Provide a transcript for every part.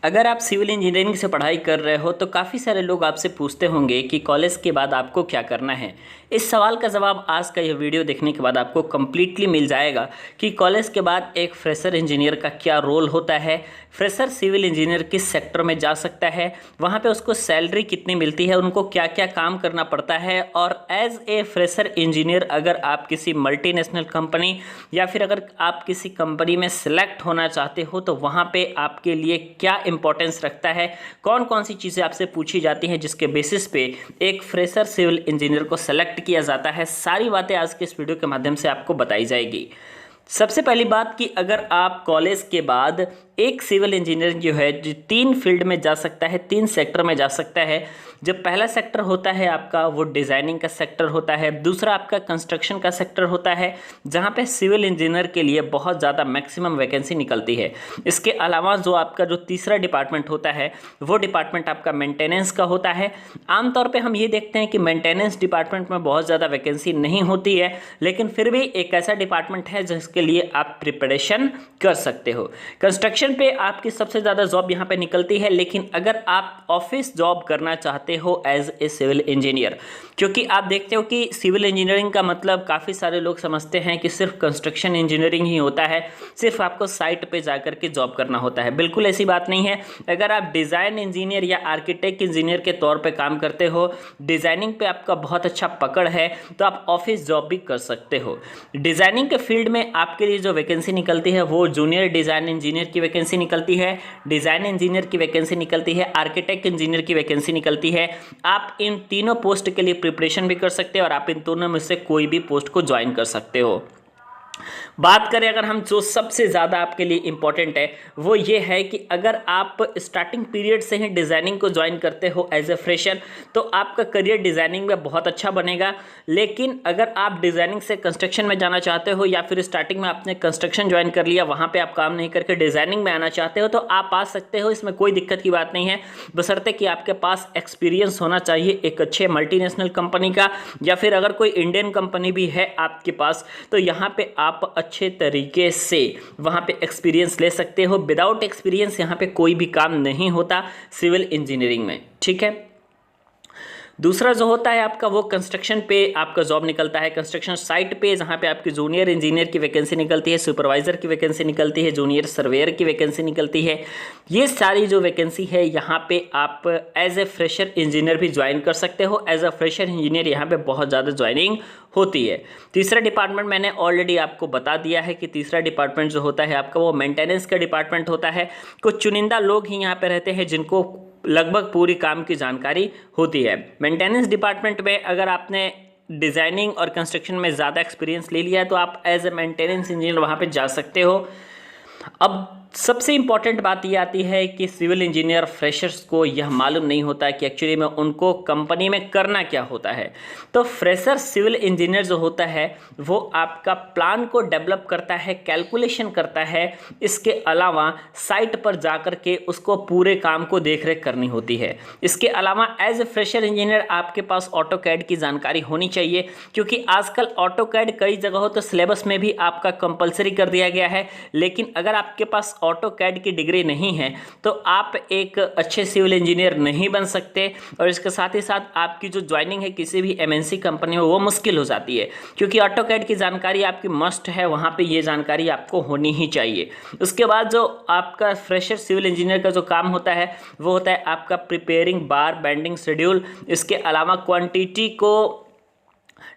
अगर आप civil engineering से पढ़ाई कर रहे हो तो काफ़ी सारे लोग आपसे पूछते होंगे कि कॉलेज के बाद आपको क्या करना है। इस सवाल का जवाब आज का यह वीडियो देखने के बाद आपको कम्प्लीटली मिल जाएगा कि कॉलेज के बाद एक फ्रेशर इंजीनियर का क्या रोल होता है, फ्रेशर सिविल इंजीनियर किस सेक्टर में जा सकता है, वहाँ पे उसको सैलरी कितनी मिलती है, उनको क्या क्या काम करना पड़ता है, और एज ए फ्रेशर इंजीनियर अगर आप किसी मल्टीनेशनल कंपनी या फिर अगर आप किसी कंपनी में सिलेक्ट होना चाहते हो तो वहाँ पे आपके लिए क्या इंपॉर्टेंस रखता है, कौन कौन सी चीज़ें आपसे पूछी जाती हैं जिसके बेसिस पे एक फ्रेशर सिविल इंजीनियर को सेलेक्ट किया जाता है, सारी बातें आज के इस वीडियो के माध्यम से आपको बताई जाएगी। सबसे पहली बात कि अगर आप कॉलेज के बाद एक सिविल इंजीनियर जो है जो 3 फील्ड में जा सकता है, 3 सेक्टर में जा सकता है। जो पहला सेक्टर होता है आपका वो डिज़ाइनिंग का सेक्टर होता है, दूसरा आपका कंस्ट्रक्शन का सेक्टर होता है जहाँ पे सिविल इंजीनियर के लिए बहुत ज़्यादा मैक्सिमम वैकेंसी निकलती है। इसके अलावा जो आपका जो तीसरा डिपार्टमेंट होता है वो डिपार्टमेंट आपका मेंटेनेंस का होता है। आमतौर पर हम ये देखते हैं कि मेंटेनेंस डिपार्टमेंट में बहुत ज़्यादा वैकेंसी नहीं होती है, लेकिन फिर भी एक ऐसा डिपार्टमेंट है जिसके लिए आप प्रिपरेशन कर सकते हो। कंस्ट्रक्शन पे आपकी सबसे ज़्यादा जॉब यहाँ पे निकलती है, लेकिन अगर आप ऑफिस जॉब करना चाहते हो एज ए सिविल इंजीनियर, क्योंकि आप देखते हो कि सिविल इंजीनियरिंग का मतलब काफ़ी सारे लोग समझते हैं कि सिर्फ कंस्ट्रक्शन इंजीनियरिंग ही होता है, सिर्फ आपको साइट पे जाकर के जॉब करना होता है। बिल्कुल ऐसी बात नहीं है। अगर आप डिज़ाइन इंजीनियर या आर्किटेक्ट इंजीनियर के तौर पर काम करते हो, डिज़ाइनिंग पे आपका बहुत अच्छा पकड़ है, तो आप ऑफिस जॉब भी कर सकते हो। डिज़ाइनिंग के फील्ड में आपके लिए जो वैकेंसी निकलती है वो जूनियर डिज़ाइन इंजीनियर की वैकेंसी निकलती है, डिज़ाइन इंजीनियर की वैकेंसी निकलती है, आर्किटेक्ट इंजीनियर की वैकेंसी निकलती है। आप इन तीनों पोस्ट के लिए प्रिपरेशन भी कर सकते हो और आप इन दोनों में से कोई भी पोस्ट को ज्वाइन कर सकते हो। बात करें अगर हम जो सबसे ज़्यादा आपके लिए इम्पॉर्टेंट है वो ये है कि अगर आप स्टार्टिंग पीरियड से ही डिज़ाइनिंग को ज्वाइन करते हो एज ए फ्रेशर तो आपका करियर डिज़ाइनिंग में बहुत अच्छा बनेगा। लेकिन अगर आप डिज़ाइनिंग से कंस्ट्रक्शन में जाना चाहते हो या फिर स्टार्टिंग में आपने कंस्ट्रक्शन ज्वाइन कर लिया, वहाँ पर आप काम नहीं करके डिज़ाइनिंग में आना चाहते हो तो आप आ सकते हो, इसमें कोई दिक्कत की बात नहीं है, बशर्ते कि आपके पास एक्सपीरियंस होना चाहिए एक अच्छे मल्टीनेशनल कंपनी का, या फिर अगर कोई इंडियन कंपनी भी है आपके पास तो यहाँ पे आप अच्छे तरीके से वहाँ पे एक्सपीरियंस ले सकते हो। विदाउट एक्सपीरियंस यहाँ पे कोई भी काम नहीं होता सिविल इंजीनियरिंग में, ठीक है। दूसरा जो होता है आपका वो कंस्ट्रक्शन पे आपका जॉब निकलता है, कंस्ट्रक्शन साइट पे, जहाँ पे आपकी जूनियर इंजीनियर की वैकेंसी निकलती है, सुपरवाइजर की वैकेंसी निकलती है, जूनियर सर्वेयर की वैकेंसी निकलती है। ये सारी जो वैकेंसी है यहाँ पे आप एज ए फ्रेशर इंजीनियर भी ज्वाइन कर सकते हो। एज ए फ्रेशर इंजीनियर यहाँ पे बहुत ज़्यादा ज्वाइनिंग होती है। तीसरा डिपार्टमेंट मैंने ऑलरेडी आपको बता दिया है कि तीसरा डिपार्टमेंट जो होता है आपका वो मेंटेनेंस का डिपार्टमेंट होता है। कुछ चुनिंदा लोग ही यहाँ पे रहते हैं जिनको लगभग पूरी काम की जानकारी होती है। मेंटेनेंस डिपार्टमेंट में अगर आपने डिज़ाइनिंग और कंस्ट्रक्शन में ज़्यादा एक्सपीरियंस ले लिया है तो आप एज ए मेंटेनेंस इंजीनियर वहाँ पे जा सकते हो। अब सबसे इम्पॉर्टेंट बात ये आती है कि सिविल इंजीनियर फ्रेशर्स को यह मालूम नहीं होता कि एक्चुअली में उनको कंपनी में करना क्या होता है। तो फ्रेशर सिविल इंजीनियर जो होता है वो आपका प्लान को डेवलप करता है, कैलकुलेशन करता है, इसके अलावा साइट पर जाकर के उसको पूरे काम को देख रेख करनी होती है। इसके अलावा एज ए फ्रेशर इंजीनियर आपके पास ऑटोकैड की जानकारी होनी चाहिए, क्योंकि आजकल ऑटोकैड कई जगहों तो सिलेबस में भी आपका कंपलसरी कर दिया गया है, लेकिन अगर आपके पास ऑटोकैड की डिग्री नहीं है तो आप एक अच्छे सिविल इंजीनियर नहीं बन सकते, और इसके साथ ही साथ आपकी जो ज्वाइनिंग है किसी भी एमएनसी कंपनी में वो मुश्किल हो जाती है, क्योंकि ऑटोकैड की जानकारी आपकी मस्ट है, वहाँ पे ये जानकारी आपको होनी ही चाहिए। उसके बाद जो आपका फ्रेशर सिविल इंजीनियर का जो काम होता है वो होता है आपका प्रिपेयरिंग बार बेंडिंग शेड्यूल। इसके अलावा क्वांटिटी को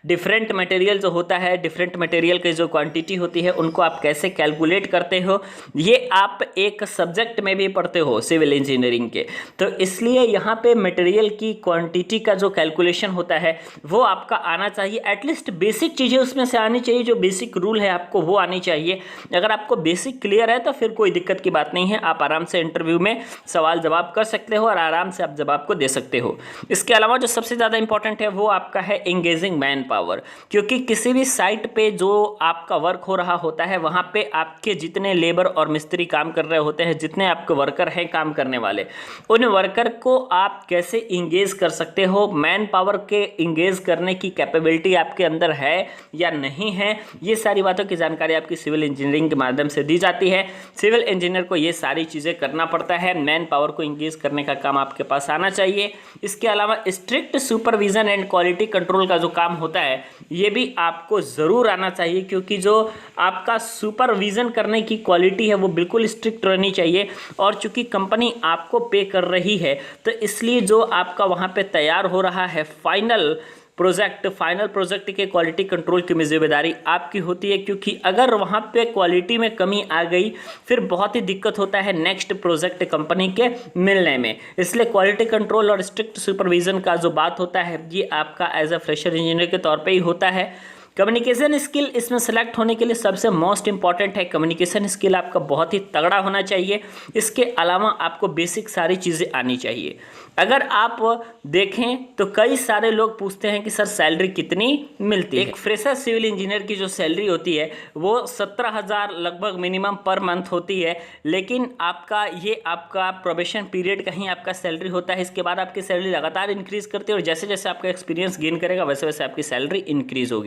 डिफरेंट मटेरियल जो होता है, डिफरेंट मटेरियल की जो क्वांटिटी होती है उनको आप कैसे कैलकुलेट करते हो, ये आप एक सब्जेक्ट में भी पढ़ते हो सिविल इंजीनियरिंग के। तो इसलिए यहाँ पे मटेरियल की क्वांटिटी का जो कैलकुलेशन होता है वो आपका आना चाहिए। एटलीस्ट बेसिक चीज़ें उसमें से आनी चाहिए, जो बेसिक रूल है आपको वो आनी चाहिए। अगर आपको बेसिक क्लियर है तो फिर कोई दिक्कत की बात नहीं है, आप आराम से इंटरव्यू में सवाल जवाब कर सकते हो और आराम से आप जवाब को दे सकते हो। इसके अलावा जो सबसे ज़्यादा इंपॉर्टेंट है वो आपका है एंगेजिंग मैन पावर, क्योंकि किसी भी साइट पे जो आपका वर्क हो रहा होता है वहाँ पे आपके जितने लेबर और मिस्त्री काम कर रहे होते हैं, जितने आपके वर्कर हैं काम करने वाले, उन वर्कर को आप कैसे इंगेज कर सकते हो, मैन पावर के इंगेज करने की कैपेबिलिटी आपके अंदर है या नहीं है, ये सारी बातों की जानकारी आपकी सिविल इंजीनियरिंग के माध्यम से दी जाती है। सिविल इंजीनियर को ये सारी चीज़ें करना पड़ता है, मैन पावर को इंगेज करने का काम आपके पास आना चाहिए। इसके अलावा strict supervision and quality control का जो काम होता है ये भी आपको ज़रूर आना चाहिए, क्योंकि जो आपका सुपरविजन करने की क्वालिटी है वो बिल्कुल स्ट्रिक्ट रहनी चाहिए। और चूंकि कंपनी आपको पे कर रही है तो इसलिए जो आपका वहाँ पे तैयार हो रहा है फाइनल प्रोजेक्ट के क्वालिटी कंट्रोल की जिम्मेदारी आपकी होती है, क्योंकि अगर वहाँ पे क्वालिटी में कमी आ गई फिर बहुत ही दिक्कत होता है नेक्स्ट प्रोजेक्ट कंपनी के मिलने में। इसलिए क्वालिटी कंट्रोल और स्ट्रिक्ट सुपरविजन का जो बात होता है ये आपका एज अ फ्रेशर इंजीनियर के तौर पे ही होता है। कम्युनिकेशन स्किल इसमें सेलेक्ट होने के लिए सबसे मोस्ट इंपॉर्टेंट है। कम्युनिकेशन स्किल आपका बहुत ही तगड़ा होना चाहिए। इसके अलावा आपको बेसिक सारी चीज़ें आनी चाहिए। अगर आप देखें तो कई सारे लोग पूछते हैं कि सर सैलरी कितनी मिलती है। एक फ्रेशर सिविल इंजीनियर की जो सैलरी होती है वो 17,000 लगभग मिनिमम पर मंथ होती है, लेकिन आपका प्रोबेशन पीरियड कहीं आपका सैलरी होता है। इसके बाद आपकी सैलरी लगातार इंक्रीज करती है और जैसे जैसे आपका एक्सपीरियंस गेन करेगा वैसे वैसे आपकी सैलरी इंक्रीज होगी।